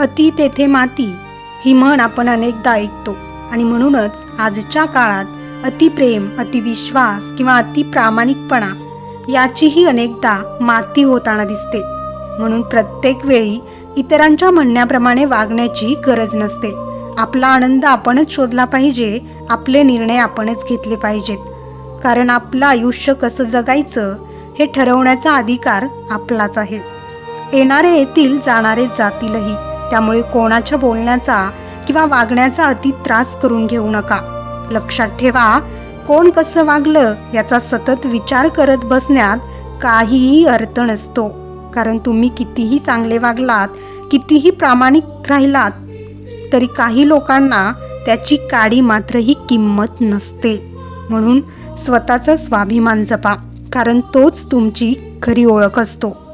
अति तेथे माती ही म्हण आपण अनेकदा ऐकतो आणि म्हणूनच आजच्या काळात अतिप्रेम, अतिविश्वास किंवा अति प्रामाणिकपणा याचीही अनेकदा माती होताना दिसते. म्हणून प्रत्येक वेळी इतरांच्या म्हणण्याप्रमाणे वागण्याची गरज नसते. आपला आनंद आपणच शोधला पाहिजे, आपले निर्णय आपणच घेतले पाहिजेत. कारण आपलं आयुष्य कसं जगायचं हे ठरवण्याचा अधिकार आपलाच आहे. येणारे येतील, जाणारे जातीलही. त्यामुळे कोणाच्या बोलण्याचा किंवा वागण्याचा अति त्रास करून घेऊ नका. लक्षात ठेवा, कोण कसं वागलं याचा सतत विचार करत बसण्यात काहीही अर्थ नसतो. कारण तुम्ही कितीही चांगले वागलात, कितीही प्रामाणिक राहिलात तरी काही लोकांना त्याची काडी मात्रही किंमत नसते. म्हणून स्वतःचा स्वाभिमान जपा, कारण तोच तुमची खरी ओळख असतो.